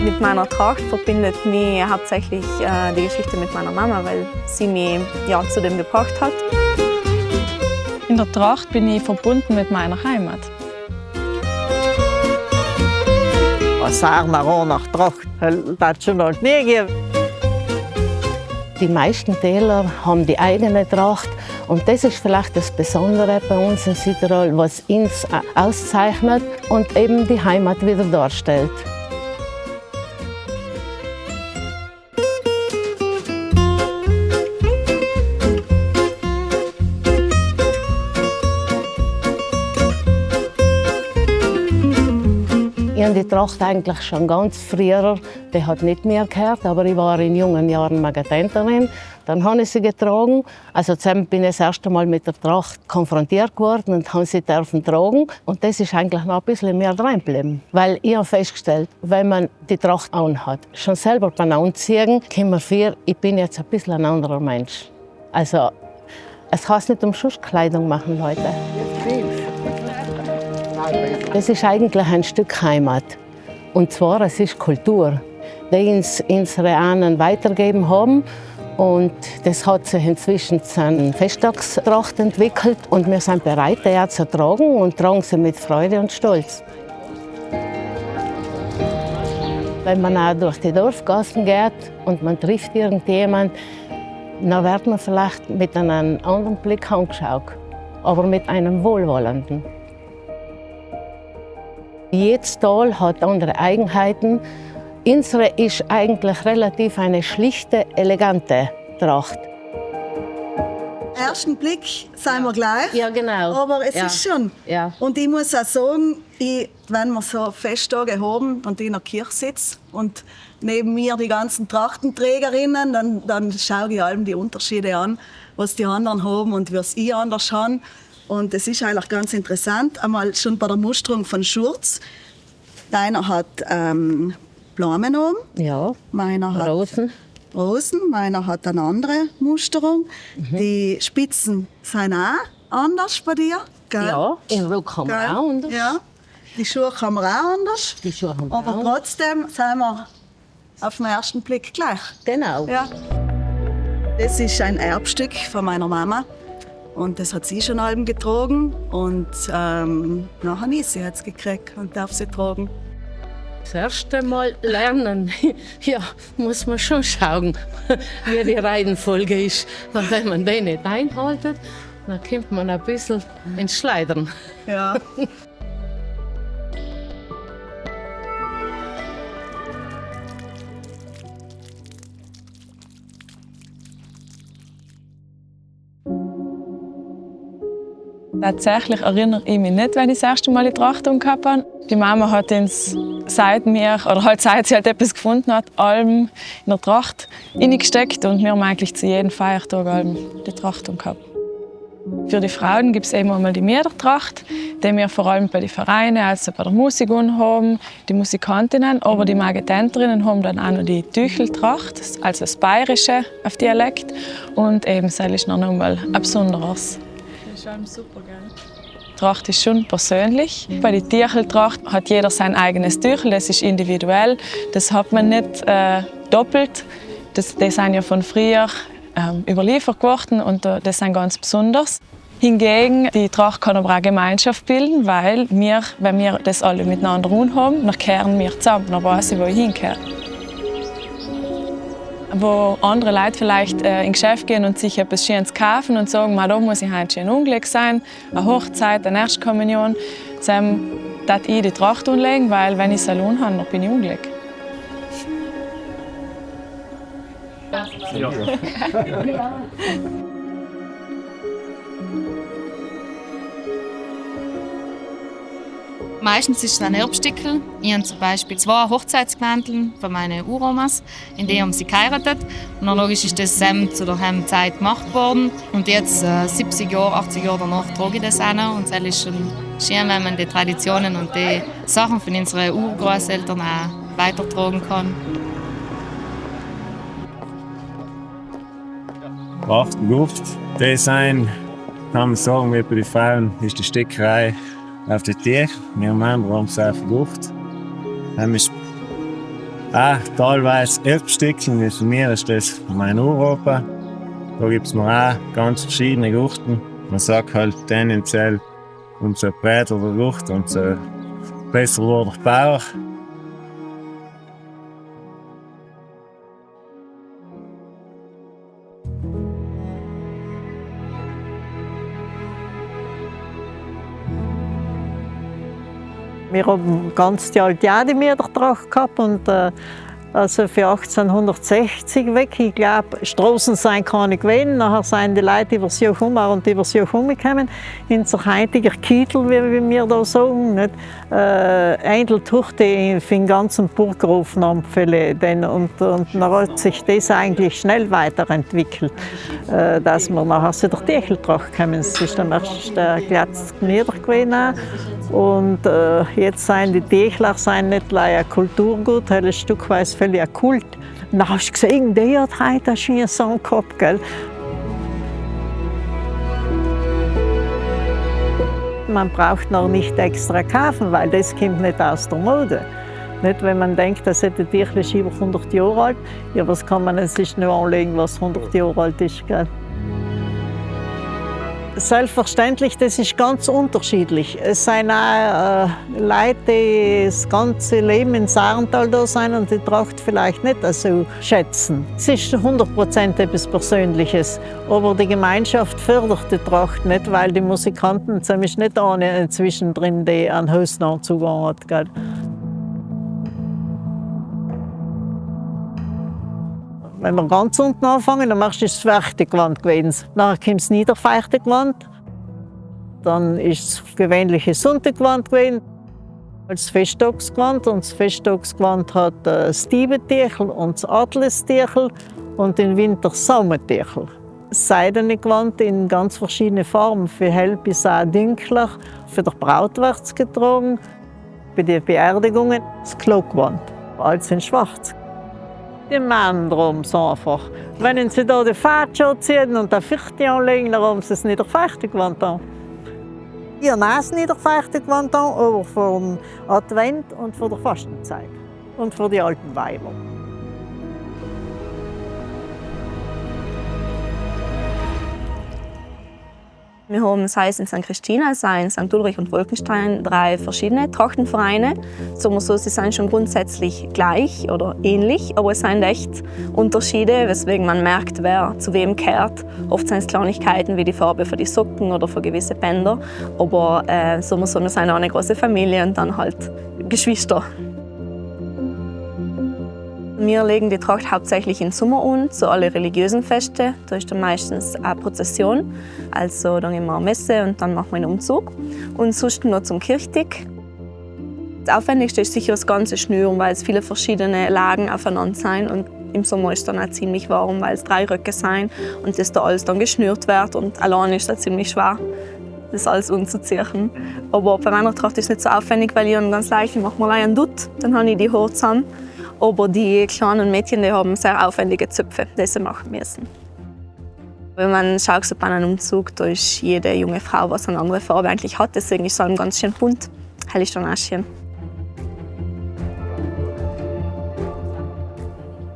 Mit meiner Tracht verbindet mich hauptsächlich die Geschichte mit meiner Mama, weil sie mich zu dem gebracht hat. In der Tracht bin ich verbunden mit meiner Heimat. Was sagen wir auch nach Tracht? Das schon noch nie gegeben. Die meisten Täler haben die eigene Tracht. Und das ist vielleicht das Besondere bei uns in Südtirol, was uns auszeichnet und eben die Heimat wieder darstellt. Ich habe die Tracht eigentlich schon ganz früher, die hat nicht mehr gehört, aber ich war in jungen Jahren Magadenterin. Dann habe ich sie getragen. Also zusammen bin ich das erste Mal mit der Tracht konfrontiert geworden und habe sie tragen. Und das ist eigentlich noch ein bisschen mehr drin geblieben. Weil ich habe festgestellt, wenn man die Tracht anhat, schon selber beim Anziehen, kommt man vor, ich bin jetzt ein bisschen ein anderer Mensch. Also es heißt nicht umsonst Kleidung machen, Leute. Es ist eigentlich ein Stück Heimat. Und zwar, es ist Kultur, die uns unsere Ahnen weitergegeben haben. Und das hat sich inzwischen zu einer Festtagstracht entwickelt. Und wir sind bereit, die auch zu tragen und tragen sie mit Freude und Stolz. Wenn man auch durch die Dorfgassen geht und man trifft irgendjemanden, dann wird man vielleicht mit einem anderen Blick angeschaut, aber mit einem wohlwollenden. Jedes Tal hat andere Eigenheiten. Unsere ist eigentlich relativ eine schlichte, elegante Tracht. Ersten Blick sind wir gleich. Ja, genau. Aber es ist schon. Ja. Und ich muss auch sagen, wenn wir so Festtage haben und ich in der Kirche sitze und neben mir die ganzen Trachtenträgerinnen, dann schaue ich allem die Unterschiede an, was die anderen haben und was ich anders habe. Und es ist eigentlich ganz interessant, einmal schon bei der Musterung von Schurz. Deiner hat Blumen oben, Ja, meiner hat Rosen, meiner hat eine andere Musterung. Die Spitzen sind auch anders bei dir, gell? ja, im Ruck haben wir auch anders. Ja. Die Schuhe haben wir auch anders. Die Schuhe haben wir Aber auch. trotzdem sind wir auf den ersten Blick gleich. Genau. Ja. Das ist ein Erbstück von meiner Mama. Und das hat sie schon halb getragen. Und nachher nicht, sie hat es gekriegt und darf sie tragen. Das erste Mal lernen, ja, muss man schon schauen, wie die Reihenfolge ist. Weil wenn man die nicht einhaltet, dann kommt man ein bisschen ins Schleudern. Ja. Tatsächlich erinnere ich mich nicht, wenn ich das erste Mal die Tracht gehabt habe. Die Mama hat uns seit sie halt etwas gefunden hat, Alben in der Tracht reingesteckt und wir haben eigentlich zu jedem Feiertag Alben die Tracht gehabt. Für die Frauen gibt es eben einmal die Miedertracht, die wir vor allem bei den Vereinen, also bei der Musik haben, die Musikantinnen, aber die Magadenterinnen haben dann auch noch die Tücheltracht, also das Bayerische auf Dialekt und eben das ist noch einmal ein besonderes. Das ist auch super, gell? Die Tracht ist schon persönlich. Bei der Tücheltracht hat jeder sein eigenes Tüchel, das ist individuell. Das hat man nicht doppelt. Die sind ja von früher überliefert worden und das sind ganz besonders. Hingegen, die Tracht kann aber auch Gemeinschaft bilden, weil wenn wir das alle miteinander haben, dann kehren wir zusammen, dann weiß ich, wo ich hingehöre. Wo andere Leute vielleicht in Geschäft gehen und sich etwas Schönes kaufen und sagen, da muss ich heute schön unglücklich sein, eine Hochzeit, eine Erstkommunion, dann darf ich die Tracht anlegen, weil wenn ich Salon habe, dann bin ich unglücklich. Ja. Meistens ist es ein Erbstückel. Ich habe zum Beispiel 2 Hochzeitsmäntel von meinen Uromas, in denen haben sie geheiratet. Und dann logisch ist das zu der Zeit gemacht worden. Und jetzt, 70 Jahre, 80 Jahre danach, trage ich das auch noch. Und es ist schon schön, wenn man die Traditionen und die Sachen von unseren Urgroßeltern auch weitertragen kann. Tracht und Luft. Design, kann man sagen, wie bei den Frauen, ist die Stickerei auf der Tür. Wir Männer haben es auf der Luft. Auch teilweise Elbstickeln, wie für mich ist das mein Uropa. Da gibt es mir auch ganz verschiedene Guchten. Man sagt halt tendenziell, umso breiter der Gucht, umso besser wird der Bauch. Wir haben ganz die alte Jademiertracht gehabt und also für 1860 weg. Ich glaube, Straßen sind keine gewesen. Nachher sind die Leute über das Joch und über das Joch gekommen. In so heutiger Kittel, wie wir da sagen. Nicht? Einzeltuch, die für den ganzen Burghof empfehlen. Und dann hat sich das eigentlich schnell weiterentwickelt, dass wir nachher zu der Techeltracht kommen. Es ist am ersten Platz nieder gewesen. Und jetzt sind die Techler nicht nur ein Kulturgut, sondern ein Stück weit völlig ein Kult. Und dann hast du gesehen, der hat heute einen schönen Song gehabt. Gell? Man braucht noch nicht extra kaufen, weil das kommt nicht aus der Mode. Nicht, wenn man denkt, das ist wirklich über 100 Jahre alt. Ja, was kann man sich nur anlegen, was 100 Jahre alt ist? Gell? Selbstverständlich, das ist ganz unterschiedlich. Es sind auch Leute, die das ganze Leben in Sarental da sind und die Tracht vielleicht nicht so schätzen. Es ist 100% etwas Persönliches, aber die Gemeinschaft fördert die Tracht nicht, weil die Musikanten ziemlich nicht eine zwischendrin, die einen Hosennachzug hat. Gell? Wenn wir ganz unten anfangen, dann machst du das Fechtegewand gewesen. Nachher kommt das Niederfechtegewand. Dann ist das gewöhnliche Sonntagewand gewesen. Das Festtagsgewand. Und das Festtagsgewand hat das Diebentierchel und das Adlestierchel und im Winter das Saumentierchel. Das seidene Gewand in ganz verschiedenen Farben, für hell bis auch dunkler. Für die Braut wird es getragen. Bei den Beerdigungen das Klogewand. Alles in schwarz. Die Männer drum so einfach. Wenn sie da den Fahrtschutz ziehen und den Fichte anlegen, dann haben sie das Niederfechtegewand an. Ich habe das Niederfechtegewand an, aber für den Advent und für die Fastenzeit. Und für die alten Weiber. Wir haben, sei es in St. Christina, sei es in St. Ulrich und Wolkenstein, 3 verschiedene Trachtenvereine. Sagen wir so, sie sind schon grundsätzlich gleich oder ähnlich, aber es sind echt Unterschiede, weswegen man merkt, wer zu wem gehört. Oft sind es Kleinigkeiten wie die Farbe für die Socken oder für gewisse Bänder. Aber sagen wir so, wir sind auch eine große Familie und dann halt Geschwister. Wir legen die Tracht hauptsächlich im Sommer an, zu allen religiösen Festen. Da ist dann meistens eine Prozession, also dann immer eine Messe und dann machen wir einen Umzug. Und sonst nur zum Kirchtag. Das Aufwendigste ist sicher das ganze Schnüren, weil es viele verschiedene Lagen aufeinander sind. Und im Sommer ist es dann auch ziemlich warm, weil es 3 Röcke sind und das da alles dann geschnürt wird. Und allein ist es ziemlich schwer, das alles umzuziehen. Aber bei meiner Tracht ist es nicht so aufwendig, weil ich dann ganz leicht, ich mache mal einen Dutt, dann habe ich die Haare zusammen. Aber die kleinen Mädchen, die haben sehr aufwendige Zöpfe, die sie machen müssen. Wenn man schaut bei einem Umzug, da ist jede junge Frau, was eine andere Farbe eigentlich hat. Deswegen ist es ganz schön bunt. Hell ist dann auch schön.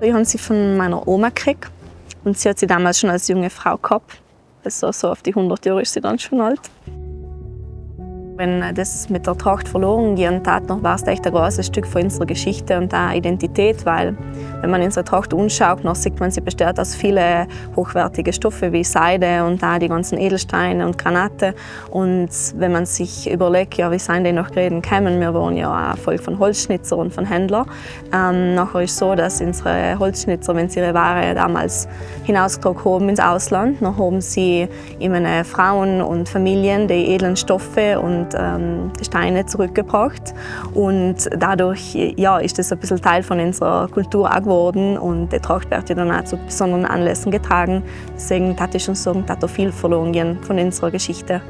Ich habe sie von meiner Oma gekriegt. Und sie hat sie damals schon als junge Frau gehabt. Also so auf die 100 Jahre ist sie dann schon alt. Wenn das mit der Tracht verloren gehen tat, war es echt ein großes Stück von unserer Geschichte und auch Identität, weil wenn man unsere Tracht anschaut, dann sieht man, sie besteht aus vielen hochwertigen Stoffen wie Seide und auch die ganzen Edelsteine und Granate. Und wenn man sich überlegt, ja, wie sind die nach Greden gekommen, wir waren ja auch ein Volk von Holzschnitzer und von Händlern. Nachher ist es so, dass unsere Holzschnitzer, wenn sie ihre Ware damals hinausgetragen haben ins Ausland, dann haben sie eben Frauen und Familien die edlen Stoffe und Steine zurückgebracht. Und dadurch ja, ist das ein bisschen Teil von unserer Kultur auch geworden. Und die Tracht wird ja dann auch zu besonderen Anlässen getragen. Deswegen würde ich schon sagen, dass da viel verloren gehen von unserer Geschichte.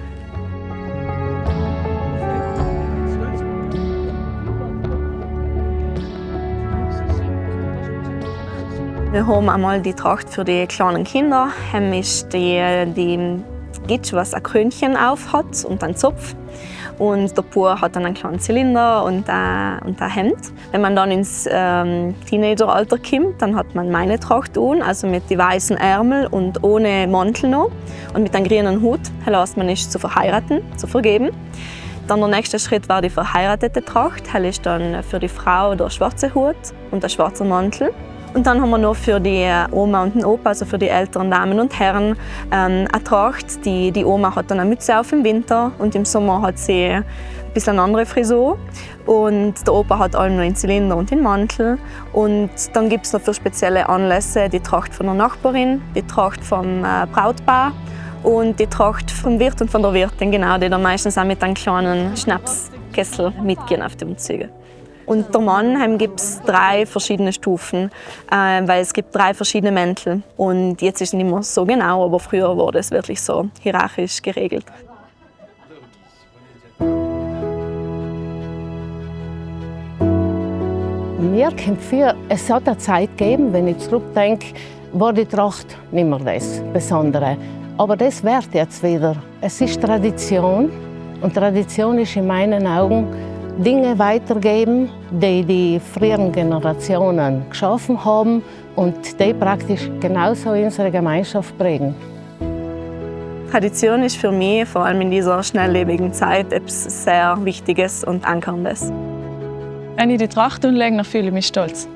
Wir haben einmal die Tracht für die kleinen Kinder. Die Gitsch, was ein Krönchen auf hat und einen Zopf. und der Bub hat dann einen kleinen Zylinder und ein Hemd. Wenn man dann ins Teenageralter kommt, dann hat man meine Tracht an, also mit den weißen Ärmeln und ohne Mantel noch und mit einem grünen Hut. Heißt, man ist zu verheiraten, zu vergeben. Dann der nächste Schritt war die verheiratete Tracht. Das ist dann für die Frau der schwarze Hut und der schwarze Mantel. Und dann haben wir noch für die Oma und den Opa, also für die älteren Damen und Herren, eine Tracht. Die Oma hat dann eine Mütze auf im Winter und im Sommer hat sie ein bisschen eine andere Frisur. Und der Opa hat allem noch den Zylinder und den Mantel. Und dann gibt es noch für spezielle Anlässe die Tracht von der Nachbarin, die Tracht vom Brautpaar und die Tracht vom Wirt und von der Wirtin, genau, die dann meistens auch mit einem kleinen Schnapskessel mitgehen auf die Umzüge. Und der Mann gibt es 3 verschiedene Stufen, weil es gibt 3 verschiedene Mäntel. Und jetzt ist es nicht mehr so genau, aber früher wurde es wirklich so hierarchisch geregelt. Mir kommt vor, es hat eine Zeit gegeben, wenn ich zurückdenke, war die Tracht nicht mehr das Besondere. Aber das wird jetzt wieder. Es ist Tradition und Tradition ist in meinen Augen Dinge weitergeben, die die früheren Generationen geschaffen haben und die praktisch genauso unsere Gemeinschaft prägen. Tradition ist für mich, vor allem in dieser schnelllebigen Zeit, etwas sehr Wichtiges und Ankerndes. Wenn ich die Tracht anlege, dann fühle ich mich stolz.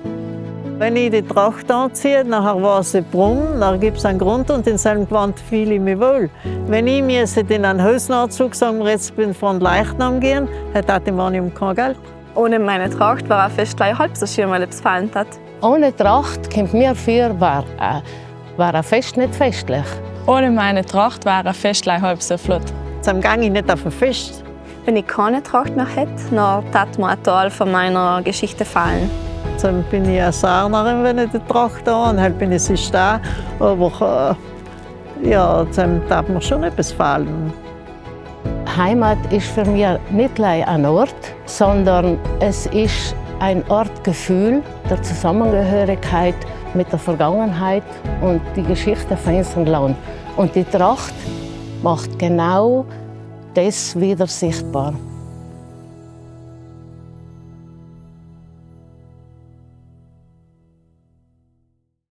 Wenn ich die Tracht anziehe, nachher war sie braun, dann gibt es einen Grund und in seinem Gewand fühle ich mich wohl. Wenn ich mir in einen Hosenanzug sagen wir, jetzt bin ich von Leichnam gehen, hätte ich Mann kein Geld. Ohne meine Tracht war ein Fest gleich halb so schön, weil es gefallen hat. Ohne Tracht kommt mir vor, war ein Fest nicht festlich. Ohne meine Tracht wäre ein Fest gleich halb so flott. Dann gehe ich nicht auf ein Fest. Wenn ich keine Tracht mehr hätte, dann tat mir ein Teil von meiner Geschichte fallen. Dann bin ich eine Sarnerin, wenn ich die Tracht habe, und halt bin ich sich da. Aber ja, dann darf mir schon etwas fallen. Heimat ist für mich nicht gleich ein Ort, sondern es ist ein Ortgefühl der Zusammengehörigkeit mit der Vergangenheit und die Geschichte von unserem Land. Und die Tracht macht genau das wieder sichtbar.